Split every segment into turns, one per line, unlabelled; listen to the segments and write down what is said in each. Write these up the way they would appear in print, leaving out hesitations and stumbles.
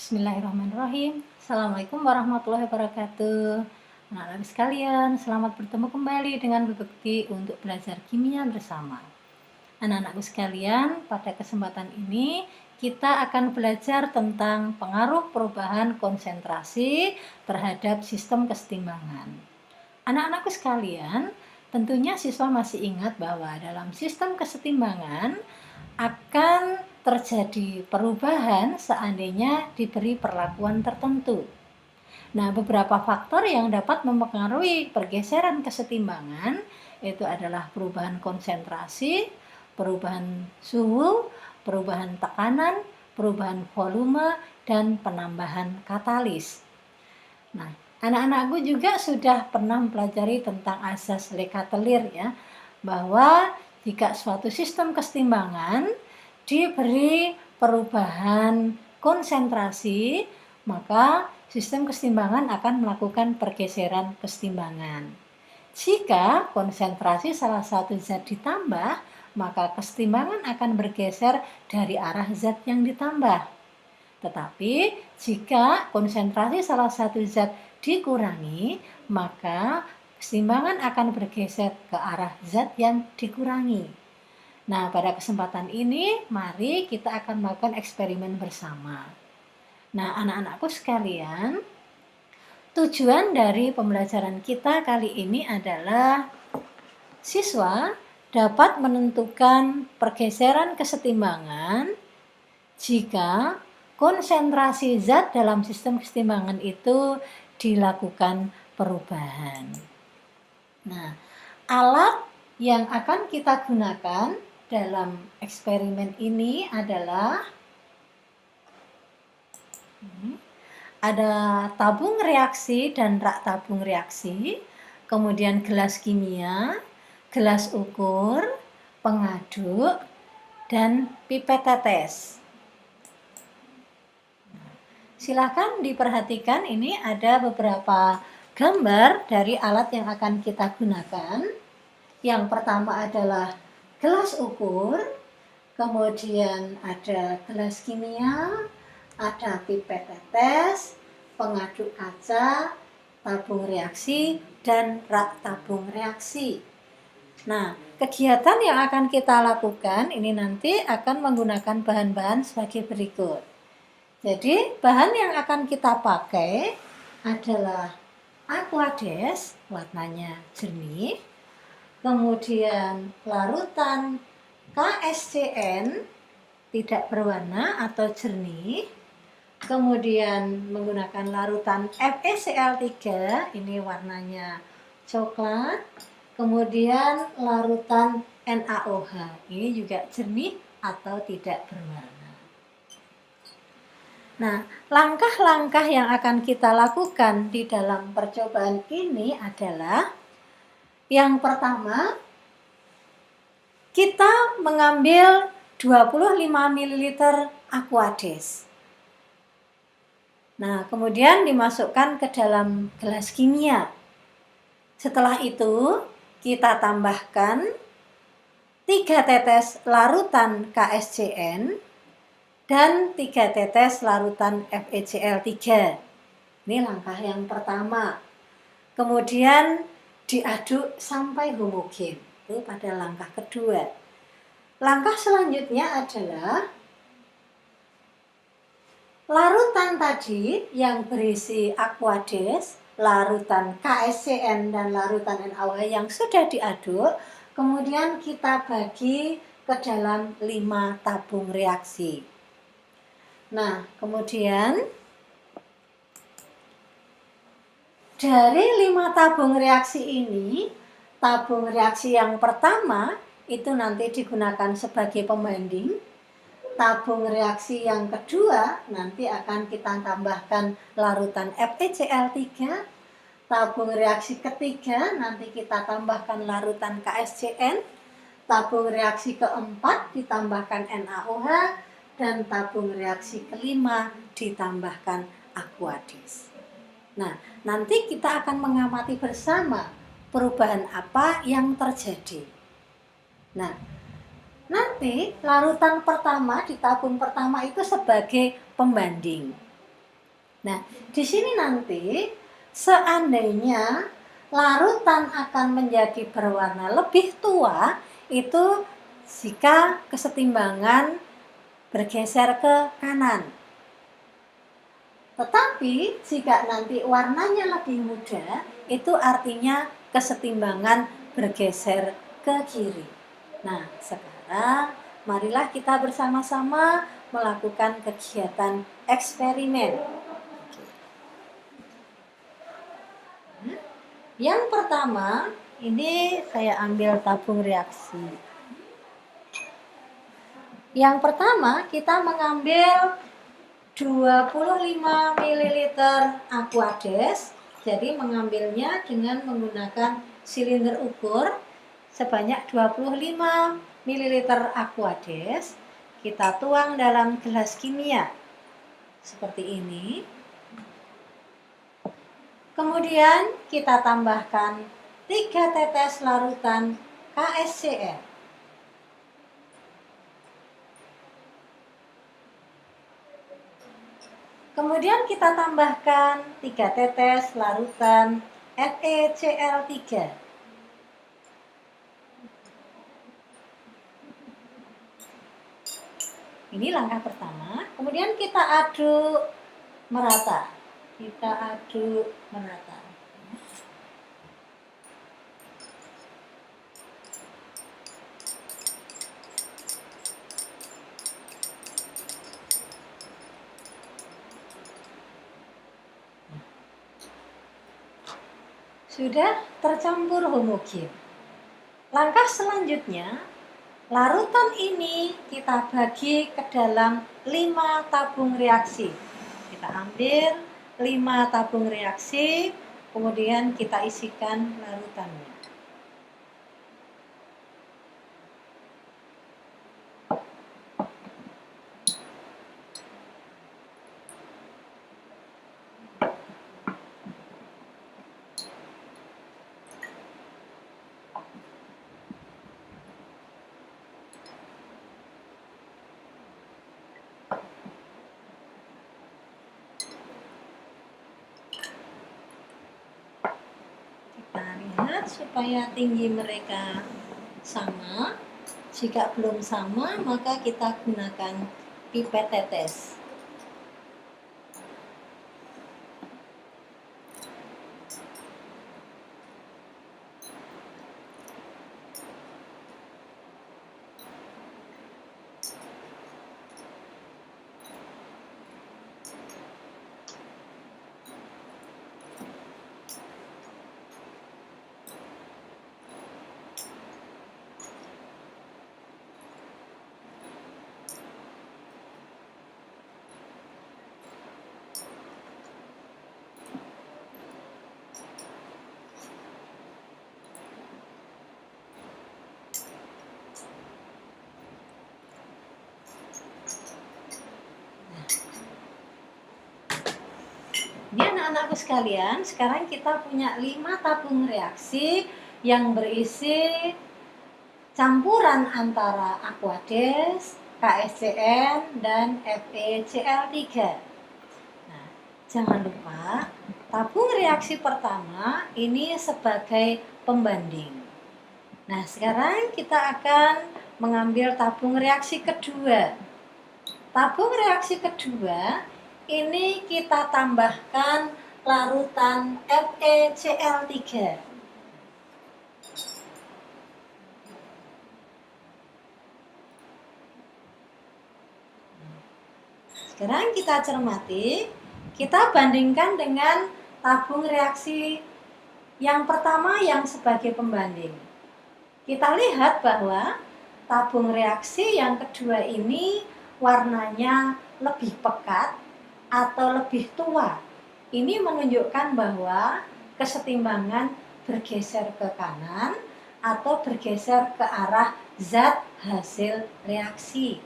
Bismillahirrahmanirrahim. Assalamualaikum warahmatullahi wabarakatuh. Anak-anak sekalian, selamat bertemu kembali dengan Bu Bekti untuk belajar kimia bersama. Anak-anakku sekalian, pada kesempatan ini kita akan belajar tentang pengaruh perubahan konsentrasi terhadap sistem kesetimbangan. Anak-anakku sekalian, tentunya siswa masih ingat bahwa dalam sistem kesetimbangan akan terjadi perubahan seandainya diberi perlakuan tertentu. Nah, beberapa faktor yang dapat mempengaruhi pergeseran kesetimbangan itu adalah perubahan konsentrasi, perubahan suhu, perubahan tekanan, perubahan volume, dan penambahan katalis. Nah, anak-anakku juga sudah pernah mempelajari tentang asas Lekatelir ya, bahwa jika suatu sistem kesetimbangan diberi perubahan konsentrasi, maka sistem kesetimbangan akan melakukan pergeseran kesetimbangan. Jika konsentrasi salah satu zat ditambah, maka kesetimbangan akan bergeser dari arah zat yang ditambah. Tetapi jika konsentrasi salah satu zat dikurangi, maka kesetimbangan akan bergeser ke arah zat yang dikurangi. Nah, pada kesempatan ini, mari kita akan melakukan eksperimen bersama. Nah, anak-anakku sekalian, tujuan dari pembelajaran kita kali ini adalah siswa dapat menentukan pergeseran kesetimbangan jika konsentrasi zat dalam sistem kesetimbangan itu dilakukan perubahan. Nah, alat yang akan kita gunakan dalam eksperimen ini adalah ada tabung reaksi dan rak tabung reaksi, kemudian gelas kimia, gelas ukur, pengaduk, dan pipet tetes. Silakan diperhatikan, ini ada beberapa gambar dari alat yang akan kita gunakan. Yang pertama adalah gelas ukur, kemudian ada gelas kimia, ada pipet tetes, pengaduk kaca, tabung reaksi, dan rak tabung reaksi. Nah, kegiatan yang akan kita lakukan ini nanti akan menggunakan bahan-bahan sebagai berikut. Jadi, bahan yang akan kita pakai adalah Aquades, warnanya jernih, kemudian larutan KSCN tidak berwarna atau jernih, kemudian menggunakan larutan FeCl3, ini warnanya coklat, kemudian larutan NaOH, ini juga jernih atau tidak berwarna. Nah, langkah-langkah yang akan kita lakukan di dalam percobaan ini adalah yang pertama, kita mengambil 25 ml Aquades. Nah, kemudian dimasukkan ke dalam gelas kimia. Setelah itu, kita tambahkan 3 tetes larutan KSCN dan 3 tetes larutan FeCl3. Ini langkah yang pertama. Kemudian diaduk sampai homogen. Itu pada langkah kedua. Langkah selanjutnya adalah larutan tadi yang berisi Aquades, larutan KSCN dan larutan NaOH yang sudah diaduk, kemudian kita bagi ke dalam 5 tabung reaksi. Nah, kemudian dari 5 tabung reaksi ini, tabung reaksi yang pertama itu nanti digunakan sebagai pembanding. Tabung reaksi yang kedua nanti akan kita tambahkan larutan FeCl3. Tabung reaksi ketiga nanti kita tambahkan larutan KSCN. Tabung reaksi keempat ditambahkan NaOH. Dan tabung reaksi kelima ditambahkan Aquades. Nah, nanti kita akan mengamati bersama perubahan apa yang terjadi. Nah, nanti larutan pertama di tabung pertama itu sebagai pembanding. Nah, di sini nanti seandainya larutan akan menjadi berwarna lebih tua, itu jika kesetimbangan bergeser ke kanan. Tetapi jika nanti warnanya lebih muda, itu artinya kesetimbangan bergeser ke kiri. Nah, sekarang marilah kita bersama-sama melakukan kegiatan eksperimen. Yang pertama, ini saya ambil tabung reaksi. Yang pertama, kita mengambil 25 ml Aquades. Jadi mengambilnya dengan menggunakan silinder ukur sebanyak 25 ml Aquades. Kita tuang dalam gelas kimia seperti ini. Kemudian kita tambahkan 3 tetes larutan KSCl. Kemudian kita tambahkan 3 tetes larutan FeCl3. Ini langkah pertama. Kemudian kita aduk merata. Sudah tercampur homogen. Langkah selanjutnya, larutan ini kita bagi ke dalam 5 tabung reaksi. Kita ambil 5 tabung reaksi, kemudian kita isikan larutannya. Supaya tinggi mereka sama. Jika belum sama, maka kita gunakan pipet tetes. Ini anak-anakku sekalian, sekarang kita punya 5 tabung reaksi yang berisi campuran antara Aquades, KSCN, dan FeCl3. Nah, jangan lupa, tabung reaksi pertama ini sebagai pembanding. Nah, sekarang kita akan mengambil tabung reaksi kedua. Tabung reaksi kedua ini kita tambahkan larutan FeCl3. Sekarang kita cermati, kita bandingkan dengan tabung reaksi yang pertama yang sebagai pembanding. Kita lihat bahwa tabung reaksi yang kedua ini warnanya lebih pekat atau lebih tua. Ini menunjukkan bahwa kesetimbangan bergeser ke kanan atau bergeser ke arah zat hasil reaksi.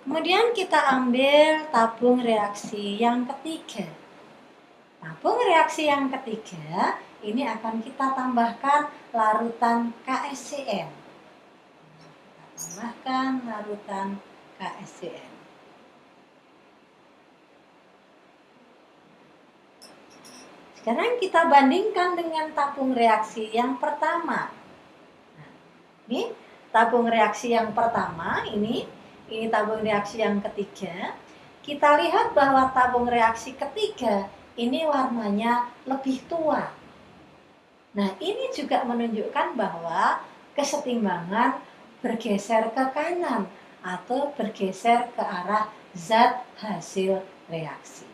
Kemudian kita ambil tabung reaksi yang ketiga. Tabung reaksi yang ketiga ini akan kita tambahkan larutan KSCN. Kita tambahkan larutan KSCN. Sekarang kita bandingkan dengan tabung reaksi yang pertama. Nah, ini tabung reaksi yang pertama, ini tabung reaksi yang ketiga. Kita lihat bahwa tabung reaksi ketiga ini warnanya lebih tua. Nah, ini juga menunjukkan bahwa kesetimbangan bergeser ke kanan atau bergeser ke arah zat hasil reaksi.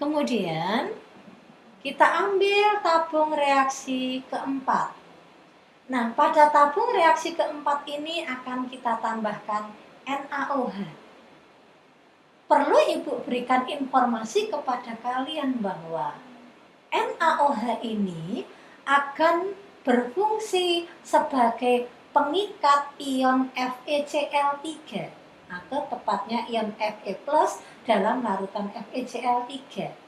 Kemudian kita ambil tabung reaksi keempat. Nah, pada tabung reaksi keempat ini akan kita tambahkan NaOH. Perlu Ibu berikan informasi kepada kalian bahwa NaOH ini akan berfungsi sebagai pengikat ion FeCl3 atau tepatnya ion Fe+ dalam larutan FeCl3.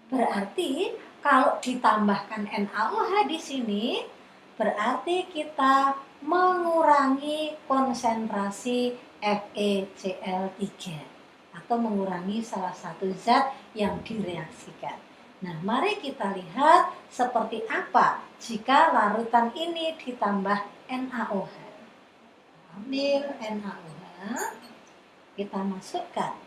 Berarti kalau ditambahkan NaOH di sini, berarti kita mengurangi konsentrasi FeCl3 atau mengurangi salah satu zat yang direaksikan. Nah, mari kita lihat seperti apa jika larutan ini ditambah NaOH. Ambil NaOH, kita masukkan.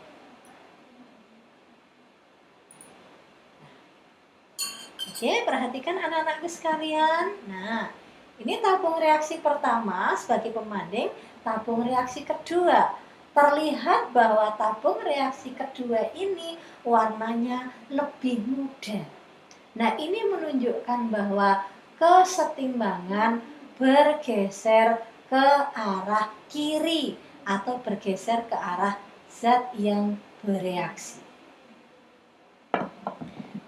Oke, perhatikan anak-anakku sekalian. Nah, ini tabung reaksi pertama sebagai pembanding, tabung reaksi kedua. Terlihat bahwa tabung reaksi kedua ini warnanya lebih muda. Nah, ini menunjukkan bahwa kesetimbangan bergeser ke arah kiri atau bergeser ke arah zat yang bereaksi.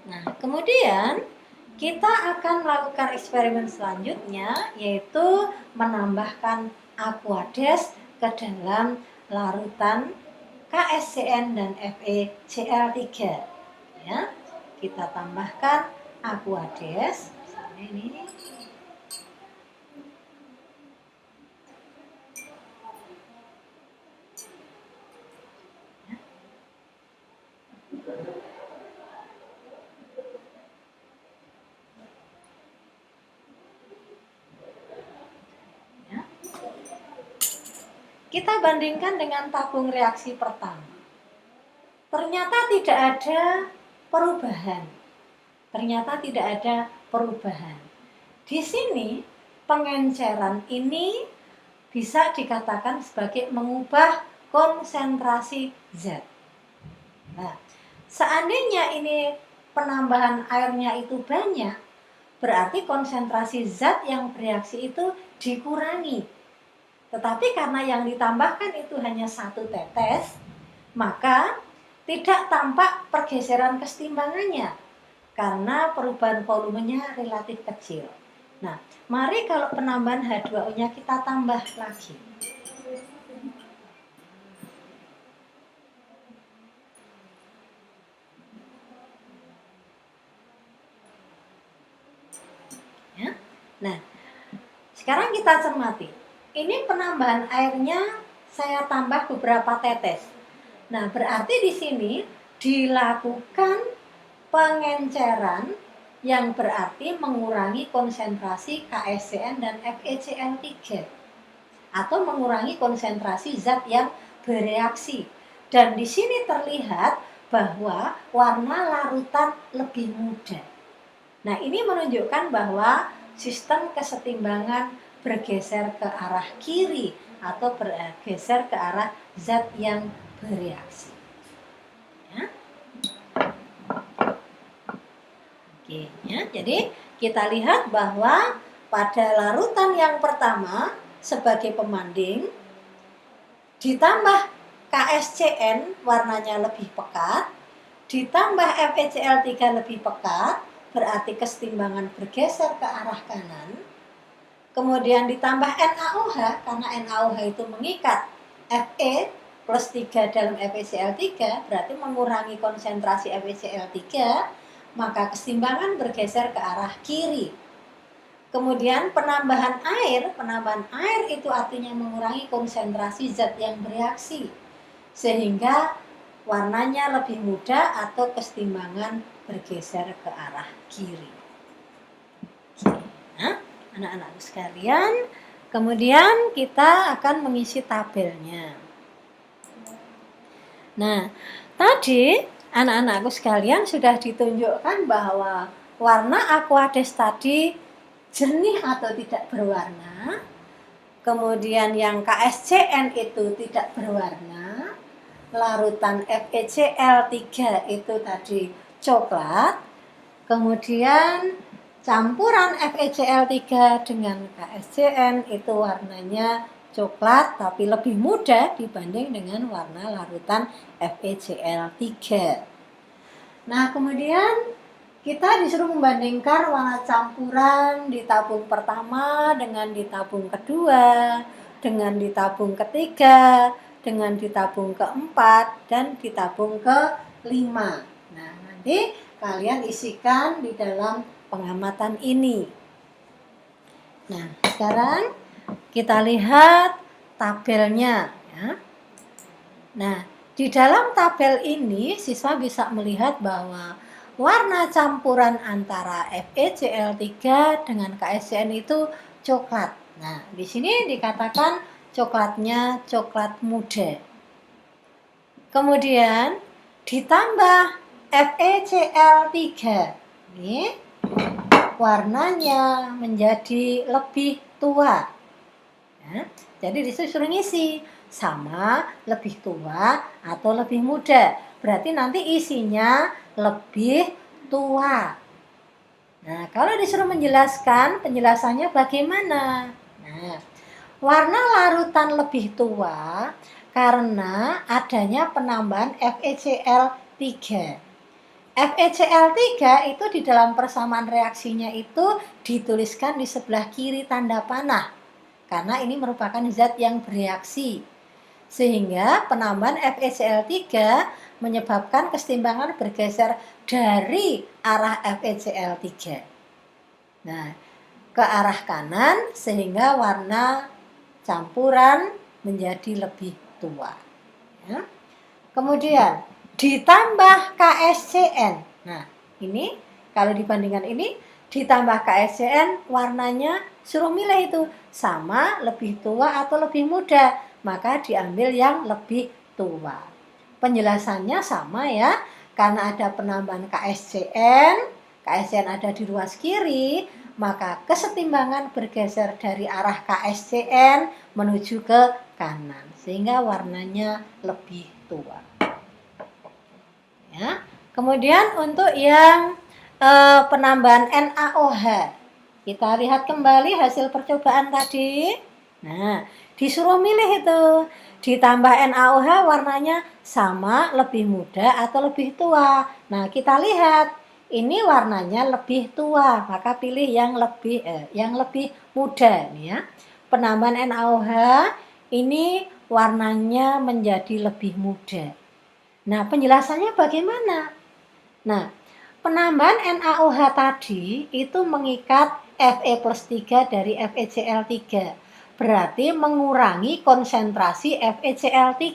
Nah, kemudian kita akan melakukan eksperimen selanjutnya, yaitu menambahkan Aquades ke dalam larutan KSCN dan FeCl3. Ya, kita tambahkan Aquades. Misalnya ini. Kita bandingkan dengan tabung reaksi pertama. Ternyata tidak ada perubahan. Di sini pengenceran ini bisa dikatakan sebagai mengubah konsentrasi zat. Nah, seandainya ini penambahan airnya itu banyak, berarti konsentrasi zat yang bereaksi itu dikurangi. Tetapi karena yang ditambahkan itu hanya 1 tetes, maka tidak tampak pergeseran kesetimbangannya karena perubahan volumenya relatif kecil. Nah, mari kalau penambahan H2O-nya kita tambah lagi. Ya. Nah, sekarang kita cermati. Ini penambahan airnya saya tambah beberapa tetes. Nah, berarti di sini dilakukan pengenceran yang berarti mengurangi konsentrasi KSCN dan FeCl3 atau mengurangi konsentrasi zat yang bereaksi. Dan di sini terlihat bahwa warna larutan lebih muda. Nah, ini menunjukkan bahwa sistem kesetimbangan bergeser ke arah kiri atau bergeser ke arah zat yang bereaksi. Ya. Oke, ya. Jadi kita lihat bahwa pada larutan yang pertama sebagai pembanding ditambah KSCN warnanya lebih pekat, ditambah FeCl3 lebih pekat, berarti kesetimbangan bergeser ke arah kanan. Kemudian ditambah NaOH, karena NaOH itu mengikat Fe+3 dalam FeCl3, berarti mengurangi konsentrasi FeCl3, maka kesetimbangan bergeser ke arah kiri. Kemudian penambahan air itu artinya mengurangi konsentrasi zat yang bereaksi. Sehingga warnanya lebih muda atau kesetimbangan bergeser ke arah kiri. Nah, anak-anakku sekalian, kemudian kita akan mengisi tabelnya. Nah, tadi anak-anakku sekalian sudah ditunjukkan bahwa warna aquades tadi jernih atau tidak berwarna. Kemudian yang KSCN itu tidak berwarna. Larutan FeCl3 itu tadi coklat. Kemudian campuran FeCl3 dengan KSCN itu warnanya coklat tapi lebih muda dibanding dengan warna larutan FeCl3. Nah, kemudian kita disuruh membandingkan warna campuran di tabung pertama dengan di tabung kedua, dengan di tabung ketiga, dengan di tabung keempat, dan di tabung kelima. Nah, nanti kalian isikan di dalam pengamatan ini. Nah, sekarang kita lihat tabelnya ya. Nah, di dalam tabel ini siswa bisa melihat bahwa warna campuran antara FeCl3 dengan KSCN itu coklat. Nah, di sini dikatakan coklatnya coklat muda. Kemudian ditambah FeCl3. Ini warnanya menjadi lebih tua. Ya, jadi disuruh ngisi sama, lebih tua, atau lebih muda. Berarti nanti isinya lebih tua. Nah, kalau disuruh menjelaskan, penjelasannya bagaimana? Nah, warna larutan lebih tua karena adanya penambahan FeCl3. FeCl3 itu di dalam persamaan reaksinya itu dituliskan di sebelah kiri tanda panah. Karena ini merupakan zat yang bereaksi. Sehingga penambahan FeCl3 menyebabkan kesetimbangan bergeser dari arah FeCl3. Nah, ke arah kanan sehingga warna campuran menjadi lebih tua. Ya. Kemudian ditambah KSCN. Nah, ini kalau dibandingkan ini ditambah KSCN warnanya suruh milih itu sama, lebih tua atau lebih muda, maka diambil yang lebih tua. Penjelasannya sama ya, karena ada penambahan KSCN ada di ruas kiri, maka kesetimbangan bergeser dari arah KSCN menuju ke kanan, sehingga warnanya lebih tua. Ya. Kemudian untuk yang penambahan NaOH, kita lihat kembali hasil percobaan tadi. Nah, disuruh milih itu, ditambah NaOH warnanya sama, lebih muda atau lebih tua. Nah, kita lihat ini warnanya lebih tua, maka pilih yang lebih muda nih ya. Penambahan NaOH ini warnanya menjadi lebih muda. Nah, penjelasannya bagaimana? Nah, penambahan NaOH tadi itu mengikat Fe+3 dari FeCl3. Berarti mengurangi konsentrasi FeCl3.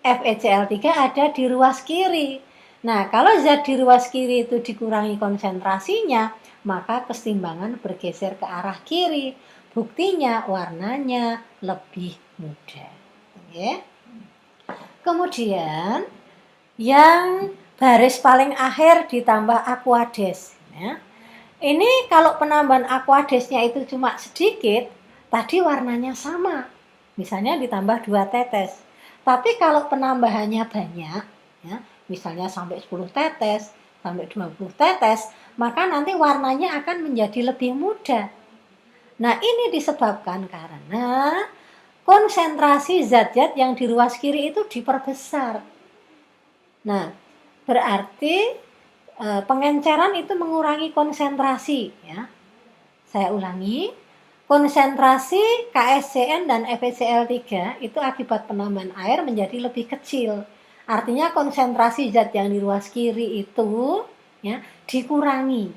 FeCl3 ada di ruas kiri. Nah, kalau zat di ruas kiri itu dikurangi konsentrasinya, maka kesetimbangan bergeser ke arah kiri. Buktinya warnanya lebih muda. Oke. Kemudian yang baris paling akhir ditambah aquades. Ya. Ini kalau penambahan aquadesnya itu cuma sedikit, tadi warnanya sama. Misalnya ditambah 2 tetes. Tapi kalau penambahannya banyak, ya, misalnya sampai 10 tetes, sampai 20 tetes, maka nanti warnanya akan menjadi lebih muda. Nah, ini disebabkan karena konsentrasi zat-zat yang di ruas kiri itu diperbesar. Nah, berarti pengenceran itu mengurangi konsentrasi ya. Saya ulangi, konsentrasi KSCN dan FeCl3 itu akibat penambahan air menjadi lebih kecil. Artinya konsentrasi zat yang di ruas kiri itu ya dikurangi.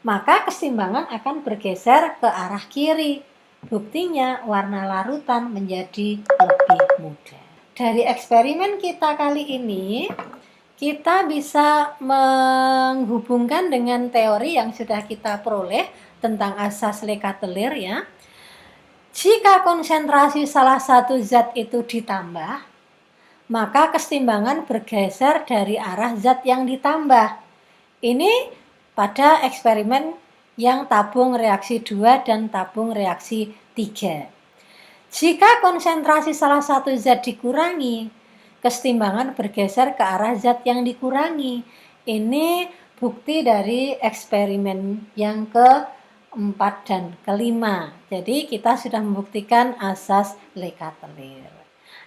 Maka keseimbangan akan bergeser ke arah kiri. Buktinya warna larutan menjadi lebih muda. dari eksperimen kita kali ini, kita bisa menghubungkan dengan teori yang sudah kita peroleh tentang asas Le-Chatelier ya. Jika konsentrasi salah satu zat itu ditambah, maka kesetimbangan bergeser dari arah zat yang ditambah. Ini pada eksperimen yang tabung reaksi 2 dan tabung reaksi 3. Jika konsentrasi salah satu zat dikurangi, kesetimbangan bergeser ke arah zat yang dikurangi. Ini bukti dari eksperimen yang keempat dan kelima. Jadi kita sudah membuktikan asas Le-Chatelier.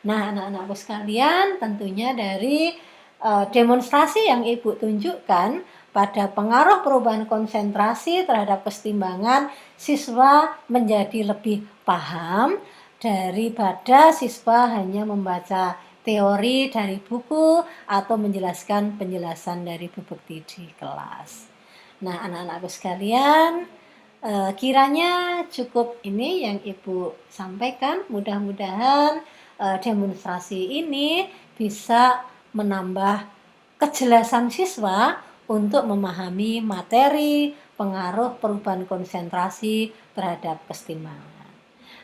Nah, anak-anakku sekalian, tentunya dari demonstrasi yang Ibu tunjukkan pada pengaruh perubahan konsentrasi terhadap kesetimbangan, siswa menjadi lebih paham daripada siswa hanya membaca teori dari buku atau menjelaskan penjelasan dari Bu Bekti di kelas. Nah, anak-anakku sekalian, kiranya cukup ini yang Ibu sampaikan. Mudah-mudahan demonstrasi ini bisa menambah kejelasan siswa untuk memahami materi pengaruh perubahan konsentrasi terhadap kesetimbangan.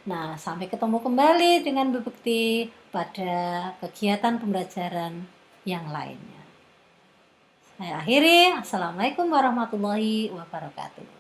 Nah, sampai ketemu kembali dengan Bu Bekti pada kegiatan pembelajaran yang lainnya. Saya akhiri. Assalamualaikum warahmatullahi wabarakatuh.